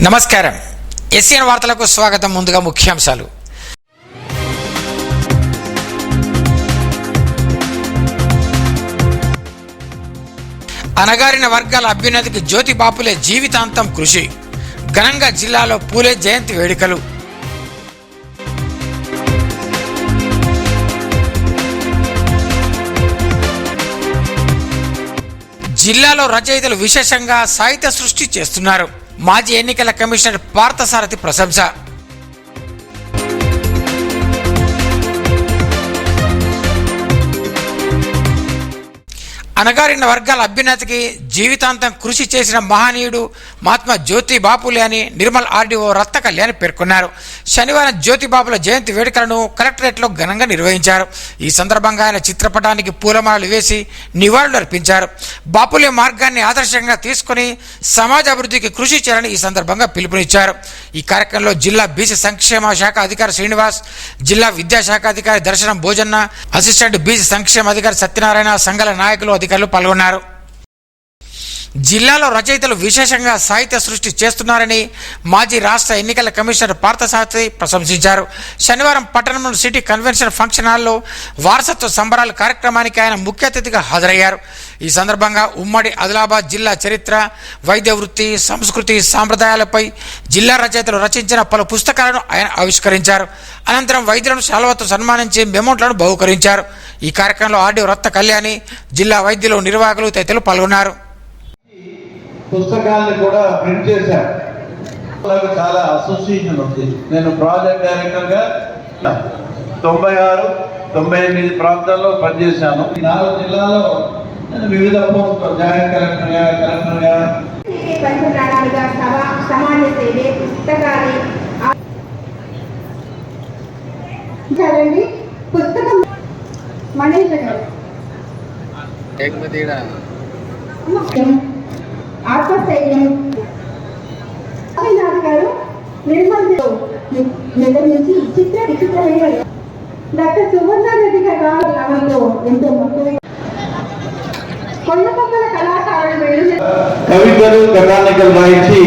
నమస్కారం. ఎస్ఎన్ వార్తలకు స్వాగతం. ముందుగా ముఖ్యాంశాలు. అణగారిన వర్గాల అభ్యున్నతికి జ్యోతి బాపులే జీవితాంతం కృషి. ఘనంగా జిల్లాలో పూలే జయంతి వేడుకలు. జిల్లాలో రచయితలు విశేషంగా సాహిత్య సృష్టి చేస్తున్నారు. మాజీ ఎన్నికల కమిషనర్ పార్థసారథి ప్రశంస. అణగారిన వర్గాల అభ్యున్నతికి జీవితాంతం కృషి చేసిన మహనీయుడు మహాత్మా జ్యోతి బాపులే అని నిర్మల్ ఆర్డీఓ రత్న కళ్యాణ్ పేర్కొన్నారు. శనివారం జ్యోతి బాపుల జయంతి వేడుకలను కలెక్టరేట్లో ఘనంగా నిర్వహించారు. ఈ సందర్భంగా ఆయన చిత్రపటానికి పూలమాలలు వేసి నివాళులు అర్పించారు. బాపులే మార్గాన్ని ఆదర్శంగా తీసుకుని సమాజ అభివృద్ధికి కృషి చేయాలని ఈ సందర్భంగా పిలుపునిచ్చారు. ఈ కార్యక్రమంలో జిల్లా బీసీ సంక్షేమ శాఖ అధికారి శ్రీనివాస్, జిల్లా విద్యాశాఖ అధికారి దర్శనం భోజన్న, అసిస్టెంట్ బీసీ సంక్షేమ అధికారి సత్యనారాయణ, సంఘాల నాయకులు అధికారులు పాల్గొన్నారు. జిల్లాలో రచయితలు విశేషంగా సాహిత్య సృష్టి చేస్తున్నారని మాజీ రాష్ట్ర ఎన్నికల కమిషనర్ పార్థసారథి ప్రశంసించారు. శనివారం పట్టణంలోని సిటీ కన్వెన్షన్ ఫంక్షన్ హాల్లో వారసత్వ సంబరాల కార్యక్రమానికి ఆయన ముఖ్య అతిథిగా హాజరయ్యారు. ఈ సందర్భంగా ఉమ్మడి ఆదిలాబాద్ జిల్లా చరిత్ర, వైద్య వృత్తి, సంస్కృతి, సాంప్రదాయాలపై జిల్లా రచయితలు రచించిన పలు పుస్తకాలను ఆయన ఆవిష్కరించారు. అనంతరం వైద్యులను శాలువాతో సన్మానించి మెమోట్లను బహుకరించారు. ఈ కార్యక్రమంలో ఆర్డీఓ రత్న కళ్యాణి, జిల్లా వైద్యులు, నిర్వాహకులు తదితరులు పాల్గొన్నారు. పుస్తకాలను కూడా ప్రింట్ చేశారు. చాలా అసోసియేషన్ ఉంది. నేను ప్రాజెక్ట్ డైరెక్టర్గా 96, 98 ప్రాంతాల్లో పనిచేశాను. 4 జిల్లాలో నేను వివిధ పోస్టులు, జాయింట్ కలెక్టర్గా, సమాజ సేవే పుస్తకాలు పుస్తకం మనీష గారు ఆత్మస్థైర్యం గారు నిర్మల్ దగ్గర నుంచి విచిత్ర డాక్టర్ సువర్ణారెడ్డి గారు ఎంతో కొల్లపక్కల కళాకారులు కవితలు, కథానికలు రాయించి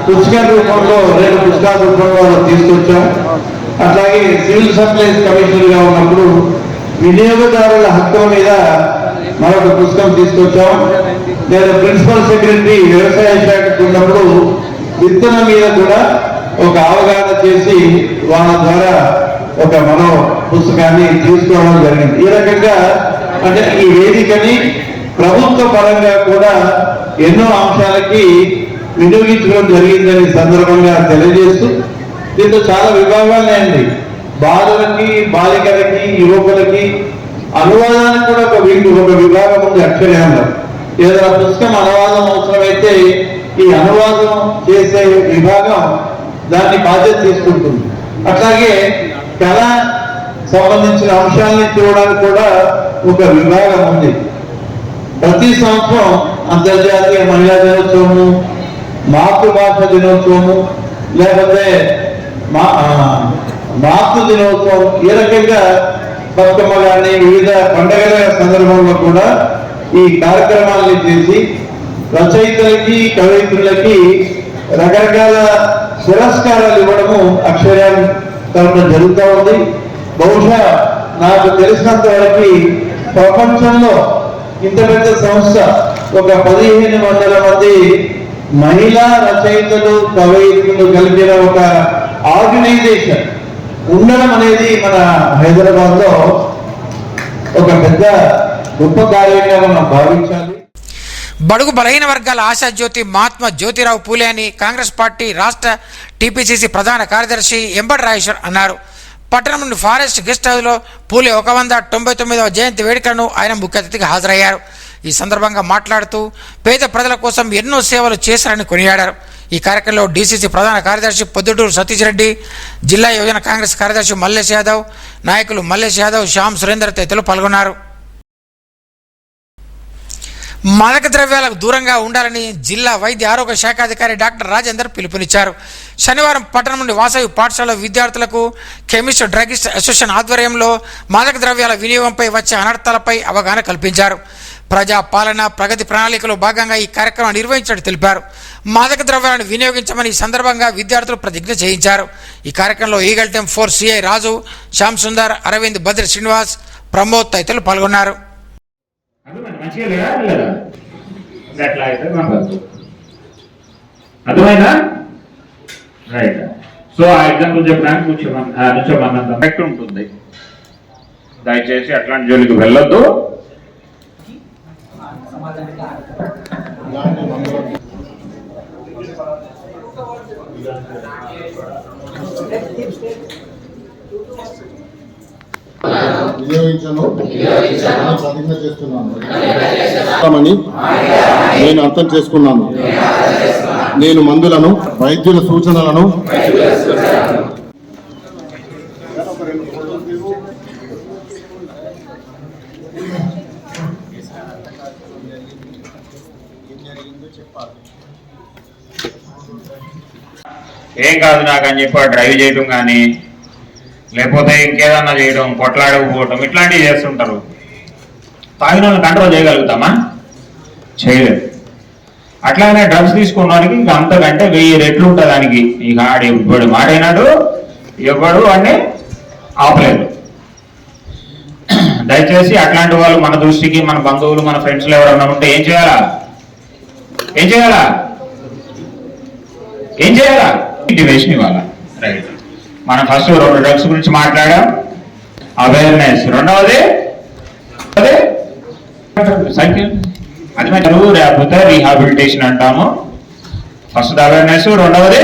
పుస్తకాల రూపంలో 2 పుస్తకాల రూపంలో తీసుకొచ్చాం. అట్లాగే సివిల్ సప్లైస్ కమిషనర్గా ఉన్నప్పుడు వినియోగదారుల హక్కుల మీద మరొక పుస్తకం తీసుకొచ్చాం. నేను ప్రిన్సిపల్ సెక్రటరీ వ్యవసాయ శాఖకు ఉన్నప్పుడు విత్తనం మీద కూడా ఒక అవగాహన చేసి వాళ్ళ ద్వారా ఒక మనో పుస్తకాన్ని తీసుకోవడం జరిగింది. ఈ రకంగా అంటే ఈ వేదికని ప్రభుత్వ పరంగా కూడా ఎన్నో అంశాలకి వినియోగించడం జరిగిందని సందర్భంగా తెలియజేస్తూ, దీంతో చాలా విభాగాలు అండి. బాలులకి, బాలికలకి, యువకులకి అనువాదానికి కూడా ఒక విభాగం ఉంది. అక్షరాంగం ఏదైనా పుస్తకం అనువాదం అవసరమైతే ఈ అనువాదం చేసే విభాగం దాన్ని బాధ్యత తీసుకుంటుంది. అట్లాగే కళ సంబంధించిన అంశాలని చూడడానికి కూడా ఒక విభాగం ఉంది. ప్రతి సంవత్సరం అంతర్జాతీయ మహిళా దినోత్సవము, మాతృభాష దినోత్సవము, లేకపోతే మాతృ దినోత్సవం, ఈ రకంగా బతుకమ్మ గాని వివిధ పండుగల సందర్భంలో కూడా ఈ కార్యక్రమాలని చేసి రచయితలకి, కవయిత్రులకి రకరకాల పురస్కారాలు ఇవ్వడము అక్షరం తరఫున జరుగుతూ ఉంది. బహుశా నాకు తెలిసినంత వరకు ప్రపంచంలో ఇంత పెద్ద సంస్థ, ఒక 1500 మంది మహిళా రచయితలు, కవయిత్రులు కలిపిన ఒక ఆర్గనైజేషన్ ఉండడం అనేది మన హైదరాబాద్ లో ఒక పెద్ద గొప్ప కార్యంగా మనం భావించాలి. బడుగు బలహీన వర్గాల ఆశాజ్యోతి మహాత్మా జ్యోతిరావు పూలే అని కాంగ్రెస్ పార్టీ రాష్ట్ర టీపీసీసీ ప్రధాన కార్యదర్శి ఎంబడి రాజేశ్వర్ అన్నారు. పట్టణంలోని ఫారెస్ట్ గెస్ట్ హౌస్లో పూలే 199వ జయంతి వేడుకలను ఆయన ముఖ్య అతిథిగా హాజరయ్యారు. ఈ సందర్భంగా మాట్లాడుతూ పేద ప్రజల కోసం ఎన్నో సేవలు చేశారని కొనియాడారు. ఈ కార్యక్రమంలో డీసీసీ ప్రధాన కార్యదర్శి పొద్దుటూరు సతీష్ రెడ్డి, జిల్లా యువజన కాంగ్రెస్ కార్యదర్శి మల్లేష్ యాదవ్, నాయకులు మల్లేష్ యాదవ్, శ్యామ్ సురేందర్ తదితరులు పాల్గొన్నారు. మాదక ద్రవ్యాలకు దూరంగా ఉండాలని జిల్లా వైద్య ఆరోగ్య శాఖ అధికారి డాక్టర్ రాజేందర్ పిలుపునిచ్చారు. శనివారం పట్టణంలోని వాసవి పాఠశాల విద్యార్థులకు కెమిస్ట్ డ్రగిస్ట్ అసోసియేషన్ ఆధ్వర్యంలో మాదక ద్రవ్యాల వినియోగంపై వచ్చే అనర్థాలపై అవగాహన కల్పించారు. ప్రజా పాలన ప్రగతి ప్రణాళికలో భాగంగా ఈ కార్యక్రమం నిర్వహించినట్టు తెలిపారు. మాదక ద్రవ్యాలను వినియోగించమని ఈ సందర్భంగా విద్యార్థులు ప్రతిజ్ఞ చేయించారు. ఈ కార్యక్రమంలో ఈగల్ టెంప్ 4 సిఐ రాజు, శ్యామ్ సుందర్, అరవింద్, బద్రి శ్రీనివాస్, ప్రమోద్ తదితరులు పాల్గొన్నారు. అర్థమైందా? రైట్. సో ఆ ఎగ్జాంపుల్ చెప్పడానికి కూర్చోమన్నంత ఎఫెక్ట్ ఉంటుంది. దయచేసి అట్లాంటి జోలికి వెళ్ళొద్దు. వినియోగించను ప్రతిజ్ఞ చేస్తున్నాను. నేను అర్థం చేసుకున్నాను. నేను మందులను, వైద్యుల సూచనలను ఏం కాదు నాకు అని చెప్పి డ్రైవ్ చేయడం కానీ లేకపోతే ఇంకేదన్నా చేయడం, కొట్లాడకపోవటం ఇట్లాంటివి చేస్తుంటారు. తాగిన వాళ్ళని కంట్రోల్ చేయగలుగుతామా? చేయలేదు. అట్లానే డ్రగ్స్ తీసుకున్న వాడికి ఇంకా అంతకంటే 1000 రెట్లు ఉంటుంది దానికి. ఇక ఆడు ఎవ్వడు మాడైనాడు, ఎవ్వడు వాడిని ఆపలేదు. దయచేసి అట్లాంటి వాళ్ళు మన దృష్టికి, మన బంధువులు, మన ఫ్రెండ్స్లో ఎవరన్నా ఉంటే ఏం చేయాలా? ఇంటిమేషన్ ఇవ్వాలా? రైట్. మనం ఫస్ట్ 2 డ్రగ్స్ గురించి మాట్లాడాం, అవేర్నెస్. రెండవది సైకిల్, అది లేకపోతే రీహాబిలిటేషన్ అంటాము. ఫస్ట్ అవేర్నెస్, రెండవది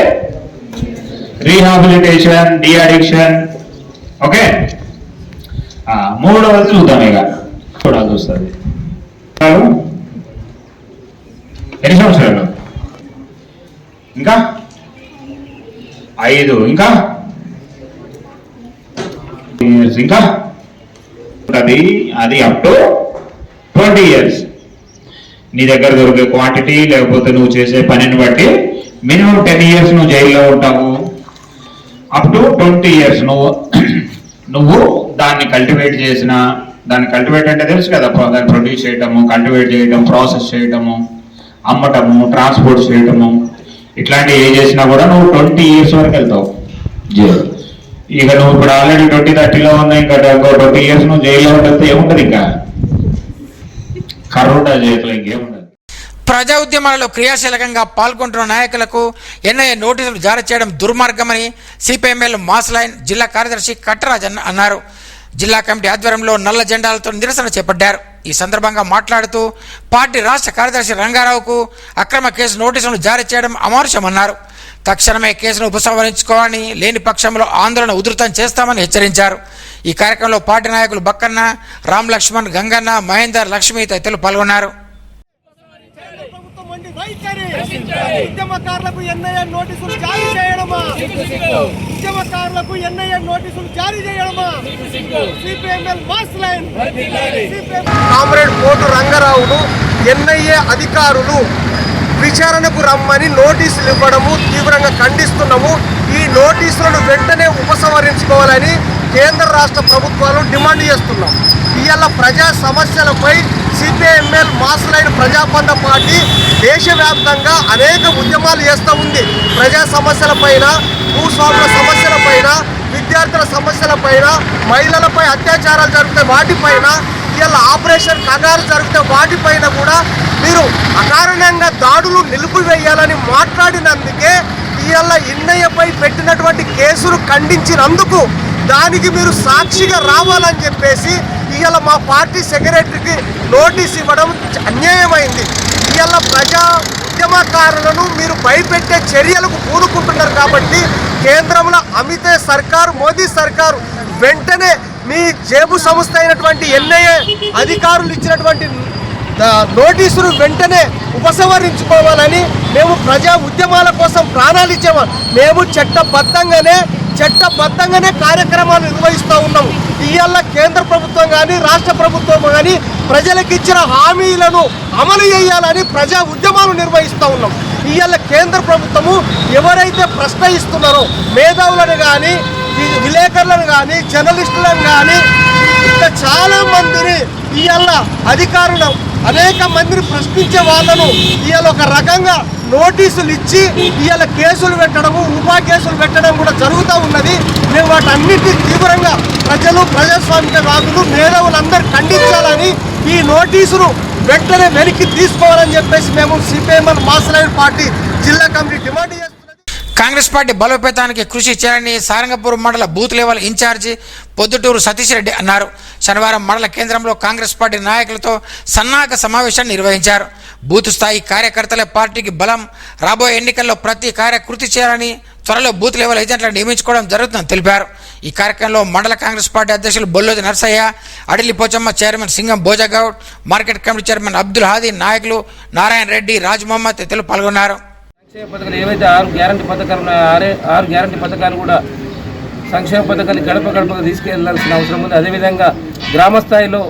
రీహాబిలిటేషన్, డి అడిక్షన్. ఓకే, మూడవది చూద్దాం. ఇక చూడాల్సి వస్తుంది. ఎన్ని సంవత్సరాలు? ఇంకా 5, ఇంకా ఇంకా అది అప్ టు 20 years. నీ దగ్గర దొరికే క్వాంటిటీ లేకపోతే నువ్వు చేసే పనిని బట్టి మినిమం 10 years నువ్వు జైల్లో ఉంటావు. అప్ టు 20 years నువ్వు దాన్ని కల్టివేట్ చేసిన, దాన్ని కల్టివేట్ అంటే తెలుసు కదా, దాన్ని ప్రొడ్యూస్ చేయటము, కల్టివేట్ చేయటం, ప్రాసెస్ చేయటము, అమ్మటము, ట్రాన్స్పోర్ట్ చేయటము, ఇట్లాంటివి ఏ చేసినా కూడా నువ్వు 20 years వరకు వెళ్తావు జైలు. ఇక నువ్వు ఇప్పుడు ఆల్రెడీ 20-30లో ఉన్నా, ఇంకా 20 years నువ్వు జైల్లో ఉంటే ఏముంటది? ఇంకా కర్రుంటా చేతిలో, ఇంకేముండదు. ప్రజా ఉద్యమాలలో క్రియాశీలకంగా పాల్గొంటున్న నాయకులకు ఎన్ఐఏ నోటీసులు జారీ చేయడం దుర్మార్గమని సిపిఎంఎల్ మాస్ లైన్ జిల్లా కార్యదర్శి కట్టరాజ్ అన్నారు. జిల్లా కమిటీ ఆధ్వర్యంలో నల్ల జెండాలతో నిరసన చేపట్టారు. ఈ సందర్భంగా మాట్లాడుతూ పార్టీ రాష్ట్ర కార్యదర్శి రంగారావుకు అక్రమ కేసు నోటీసులను జారీ చేయడం అమానుషమన్నారు. తక్షణమే కేసును ఉపసంహరించుకోవాలని, లేని పక్షంలో ఆందోళన ఉధృతం చేస్తామని హెచ్చరించారు. ఈ కార్యక్రమంలో పార్టీ నాయకులు బక్కన్న, రామ్ లక్ష్మణ్, గంగన్న, మహేందర్, లక్ష్మి తదితరులు పాల్గొన్నారు. ఉద్యమకారులకు ఎన్ఐఏ నోటీసులు జారీ చేయడమా? ఉద్యమకారులకు ఎన్ఐఏ నోటీసులు జారీ చేయడమా? CPML mass line. Comrade Kotu రంగారావును ఎన్ఐఏ అధికారులు విచారణకు రమ్మని నోటీసులు ఇవ్వడము తీవ్రంగా ఖండిస్తున్నాము. ఈ నోటీసులను వెంటనే ఉపసంహరించుకోవాలని కేంద్ర రాష్ట్ర ప్రభుత్వాలు డిమాండ్ చేస్తున్నాం. ఇవాళ ప్రజా సమస్యలపై సిపిఎంఎల్ మాస్ లైన్ ప్రజాబంధ పార్టీ దేశవ్యాప్తంగా అనేక ఉద్యమాలు చేస్తూ ఉంది. ప్రజా సమస్యలపైన, భూస్వాముల సమస్యలపైన, విద్యార్థుల సమస్యలపైన, మహిళలపై అత్యాచారాలు జరిగితే వాటిపైన, ఇవాళ ఆపరేషన్ కగారు జరిగితే వాటిపైన కూడా మీరు అకారణంగా దాడులు నిలిపివేయాలని మాట్లాడినందుకే ఇవాళ ఎన్ఐఏపై పెట్టినటువంటి కేసును ఖండించినందుకు దానికి మీరు సాక్షిగా రావాలని చెప్పేసి ఇవాళ మా పార్టీ సెక్రటరీకి నోటీస్ ఇవ్వడం అన్యాయమైంది. ఇవాళ ప్రజా ఉద్యమకారులను మీరు భయపెట్టే చర్యలకు పూనుకుంటున్నారు కాబట్టి కేంద్రంలో అమిత్ సర్కారు, మోదీ సర్కారు వెంటనే మీ జేబు సంస్థ అయినటువంటి ఎన్ఐఏ అధికారులు ఇచ్చినటువంటి నోటీసును వెంటనే ఉపసంహరించుకోవాలని మేము ప్రజా ఉద్యమాల కోసం ప్రాణాలు ఇచ్చాము. మేము చట్టబద్ధంగానే కార్యక్రమాలు నిర్వహిస్తూ ఉన్నాము. ఇవాళ కేంద్ర ప్రభుత్వం కానీ రాష్ట్ర ప్రభుత్వం కానీ ప్రజలకు ఇచ్చిన హామీలను అమలు చేయాలని ప్రజా ఉద్యమాలు నిర్వహిస్తూ ఉన్నాం. ఇవాళ కేంద్ర ప్రభుత్వము ఎవరైతే ప్రశ్నిస్తున్నారో మేధావులను కానీ, విలేకరులను కానీ, జర్నలిస్టులను కానీ, ఇంకా చాలా మందిని ఇవాళ అధికారులు అనేక మందిని ప్రశ్నించే వాళ్ళను ఇవాళ ఒక రకంగా నోటీసులు ఇచ్చి ఇవాళ కేసులు పెట్టడము ఉపా కేసులు పెట్టడం కూడా జరుగుతూ ఉన్నది. మేము వాటన్నిటిని తీవ్రంగా ప్రజలు, ప్రజాస్వామికవాదులు, మేధావులందరూ ఖండించాలని, ఈ నోటీసును వెంటనే వెనక్కి తీసుకోవాలని చెప్పేసి మేము సిపిఎంఎల్ మాసలైన పార్టీ జిల్లా కమిటీ డిమాండ్ చేస్తున్నాం. కాంగ్రెస్ పార్టీ బలోపేతానికి కృషి చేయాలని సారంగపూర్ మండల booth level in-charge Podduturu Satish Reddy అన్నారు. శనివారం మండల కేంద్రంలో కాంగ్రెస్ పార్టీ నాయకులతో సన్నాహక సమావేశాన్ని నిర్వహించారు. బూత్ స్థాయి కార్యకర్తలే పార్టీకి బలం. రాబోయే ఎన్నికల్లో ప్రతి కార్యకృతి చేయాలని, త్వరలో బూత్ లెవెల్ ఏజెంట్లను నియమించుకోవడం జరుగుతుందని తెలిపారు. ఈ కార్యక్రమంలో మండల కాంగ్రెస్ పార్టీ అధ్యక్షులు Bollodi Narsaiah, Adili Pochamma, chairman Singam Bhojgoud, market committee chairman Abdul Hadi, నాయకులు నారాయణ రెడ్డి, రాజ్ మహమ్మద్ తదితరులు పాల్గొన్నారు. పథకాలు ఏవైతే 6 గ్యారంటీ పథకాలు ఉన్నాయో 6 గ్యారంటీ పథకాలు కూడా సంక్షేమ పథకాన్ని గడప గడపగా తీసుకెళ్లాల్సిన అవసరం ఉంది. అదేవిధంగా గ్రామ స్థాయిలో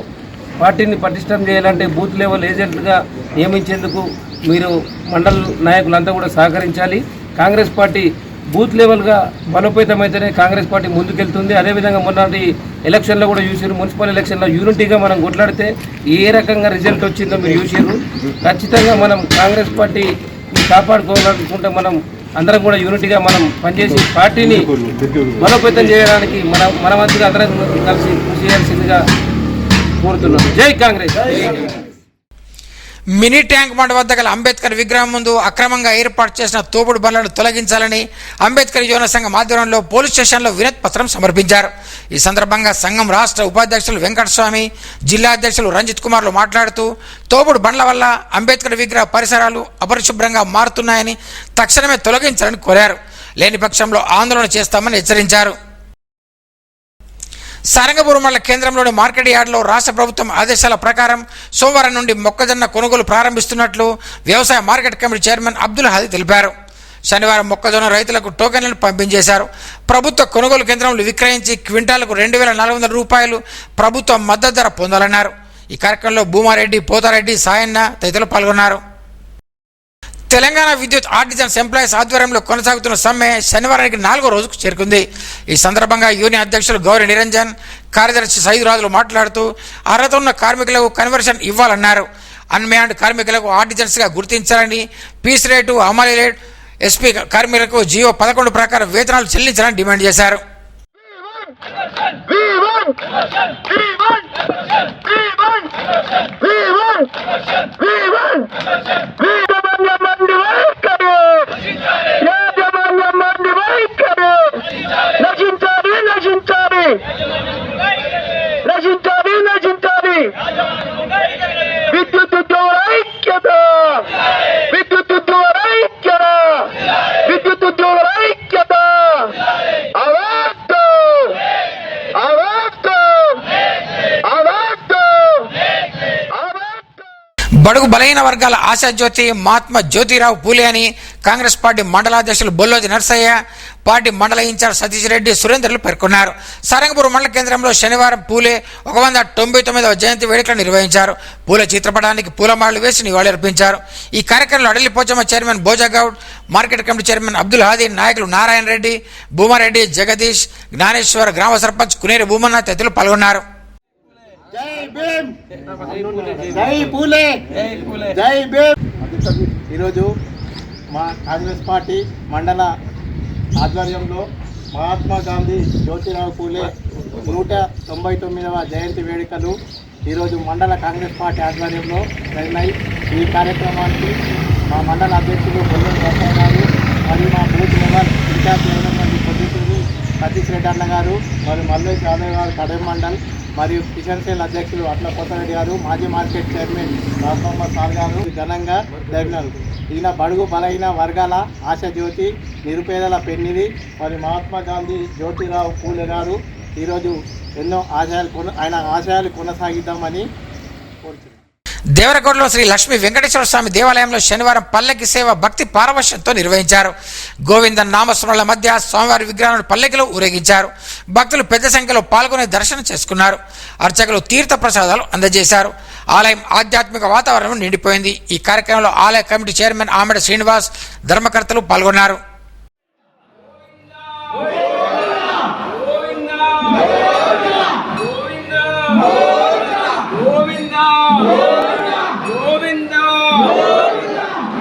పార్టీని పటిష్టం చేయాలంటే బూత్ లెవెల్ ఏజెంట్గా నియమించేందుకు మీరు మండల నాయకులంతా కూడా సహకరించాలి. కాంగ్రెస్ పార్టీ బూత్ లెవెల్గా బలోపేతమైతేనే కాంగ్రెస్ పార్టీ ముందుకెళ్తుంది. అదేవిధంగా మొన్నటి ఎలక్షన్లో కూడా చూసారు. మున్సిపల్ ఎలక్షన్లో యూనిటీగా మనం కొట్లాడితే ఏ రకంగా రిజల్ట్ వచ్చిందో మీరు చూసారు. ఖచ్చితంగా మనం కాంగ్రెస్ పార్టీ కాపాడుకోవాలనుకుంటే మనం అందరం కూడా యూనిటీగా మనం పనిచేసి పార్టీని బలోపేతం చేయడానికి మన వంతుగా అందరం కలిసి కృషి చేయాల్సిందిగా కోరుతున్నాం. జై కాంగ్రెస్. మినీ ట్యాంక్ బండ్ వద్ద గల అంబేద్కర్ విగ్రహం ముందు అక్రమంగా ఏర్పాటు చేసిన తోపుడు బండ్లను తొలగించాలని అంబేద్కర్ యువన సంఘం ఆధ్వర్యంలో పోలీస్ స్టేషన్లో వినతి పత్రం సమర్పించారు. ఈ సందర్భంగా సంఘం రాష్ట్ర ఉపాధ్యక్షులు వెంకటస్వామి, జిల్లా అధ్యక్షులు రంజిత్ కుమార్లు మాట్లాడుతూ తోపుడు బండ్ల వల్ల అంబేద్కర్ విగ్రహ పరిసరాలు అపరిశుభ్రంగా మారుతున్నాయని తక్షణమే తొలగించాలని కోరారు. లేని పక్షంలో ఆందోళన చేస్తామని హెచ్చరించారు. సారంగపూర్ మండల కేంద్రంలోని మార్కెట్ యార్డులో రాష్ట్ర ప్రభుత్వం ఆదేశాల ప్రకారం సోమవారం నుండి మొక్కజొన్న కొనుగోలు ప్రారంభిస్తున్నట్లు వ్యవసాయ market committee chairman Abdul Hadi తెలిపారు. శనివారం మొక్కజొన్న రైతులకు టోకెన్లను పంపించేశారు. ప్రభుత్వ కొనుగోలు కేంద్రంలో విక్రయించి క్వింటాలకు 2,400 రూపాయలు ప్రభుత్వ మద్దతు ధర పొందాలన్నారు. ఈ కార్యక్రమంలో భూమారెడ్డి, పోతారెడ్డి, సాయన్న తదితరులు పాల్గొన్నారు. తెలంగాణ విద్యుత్ ఆర్టిజన్స్ ఎంప్లాయీస్ ఆధ్వర్యంలో కొనసాగుతున్న సమ్మె శనివారానికి 4వ రోజుకు చేరుకుంది. ఈ సందర్భంగా యూనియన్ అధ్యక్షులు గౌరీ నిరంజన్, కార్యదర్శి సైదురాజులు మాట్లాడుతూ అర్హత ఉన్న కార్మికులకు కన్వర్షన్ ఇవ్వాలన్నారు. అన్మ్యాన్డ్ కార్మికులకు ఆర్టిజన్స్గా గుర్తించాలని, పీస్ రేటు, అమలు రేట్, ఎస్పీ కార్మికులకు జియో 11 ప్రకారం వేతనాలు చెల్లించాలని డిమాండ్ చేశారు. బడుగు బలహీన వర్గాల ఆశాజ్యోతి మహాత్మా జ్యోతిరావు పూలే అని కాంగ్రెస్ పార్టీ మండలాధ్యక్షులు బొల్లోజి నర్సయ్య, పార్టీ మండల ఇన్ఛార్జ్ సతీష్ రెడ్డి, సురేందర్లు పేర్కొన్నారు. సారంగపూర్ మండల కేంద్రంలో శనివారం పూలే 199వ జయంతి వేడుకలు నిర్వహించారు. పూలే చిత్రపటానికి పూలమాలలు వేసి నివాళులర్పించారు. ఈ కార్యక్రమంలో Adili Pochamma chairman Bhojgoud, market committee chairman Abdul Hadi, నాయకులు నారాయణ రెడ్డి, భూమారెడ్డి, జగదీష్, జ్ఞానేశ్వర్, గ్రామ సర్పంచ్ కునేరు భూమన్న తదితరులు పాల్గొన్నారు. ఈరోజు మా కాంగ్రెస్ పార్టీ మండల ఆధ్వర్యంలో మహాత్మా గాంధీ జ్యోతిరావు పూలే 199వ జయంతి వేడుకలు ఈరోజు మండల కాంగ్రెస్ పార్టీ ఆధ్వర్యంలో జరిగినాయి. ఈ కార్యక్రమానికి మా మండల అధ్యక్షులు బొల్లోజి నర్సయ్య గారు మరియు మా బూత్ లెవెల్ ఇన్ఛార్జ్ అయినటువంటి పొద్దుటూరి సతీష్ రెడ్డి అన్న గారు మరియు మల్లేష్ యాదవ్ గారు కడెం మండల్ మరియు కిషన్ సేల్ అధ్యక్షులు అట్ల పోతారెడ్డి గారు, మాజీ మార్కెట్ చైర్మన్ రాజ్ మహమ్మద్ సాల్ గారు ఘనంగా జరిగినారు. ఈయన బడుగు బలహీన వర్గాల ఆశాజ్యోతి, నిరుపేదల పెన్నిది మరి మహాత్మా గాంధీ జ్యోతిరావు పూలే గారు ఈరోజు ఎన్నో ఆయన ఆశయాలు కొనసాగిద్దామని కోరుతున్నాను. దేవరకోటలో శ్రీ లక్ష్మీ వెంకటేశ్వర స్వామి దేవాలయంలో శనివారం పల్లకి సేవ భక్తి పారవశ్యంతో నిర్వహించారు. గోవింద నామస్మరణల మధ్య స్వామివారి విగ్రహాలను పల్లకిలో ఊరేగించారు. భక్తులు పెద్ద సంఖ్యలో పాల్గొని దర్శనం చేసుకున్నారు. అర్చకులు తీర్థ ప్రసాదాలు అందజేశారు. ఆలయం ఆధ్యాత్మిక వాతావరణం నిండిపోయింది. ఈ కార్యక్రమంలో ఆలయ కమిటీ చైర్మన్ ఆమెడ శ్రీనివాస్, ధర్మకర్తలు పాల్గొన్నారు.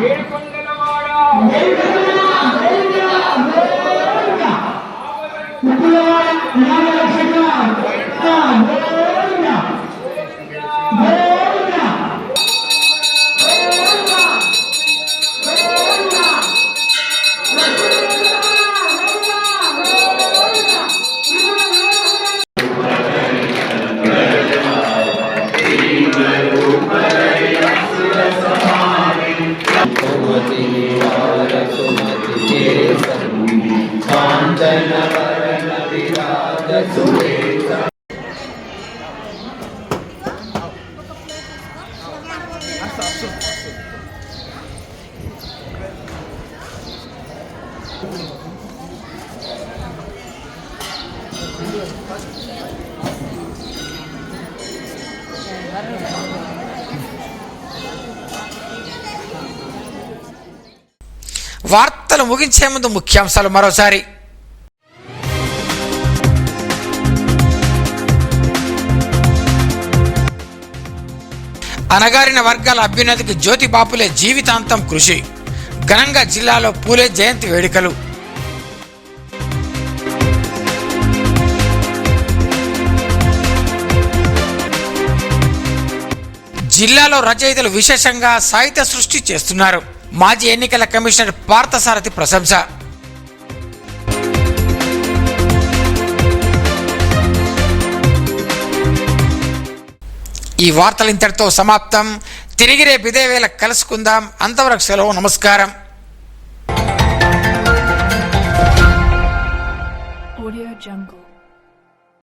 ఏడుకొండలవాడ వార్తలు ముగించే ముందు ముఖ్యాంశాలు మరోసారి. అణగారిన వర్గాల అభ్యున్నతికి జ్యోతి బాపులే జీవితాంతం కృషి. ఘనంగా జిల్లాలో పూలే జయంతి వేడుకలు. జిల్లాలో రచయితలు విశేషంగా సాహిత్య సృష్టి చేస్తున్నారు. మాజీ ఎన్నికల కమిషనర్ పార్థసారథి ప్రశంస. ఈ వార్తలు ఇంతటితో సమాప్తం. తిరిగి రేపు ఇదే వేళ కలుసుకుందాం. అంతవరకు సెలవు. నమస్కారం. Audio Jungle.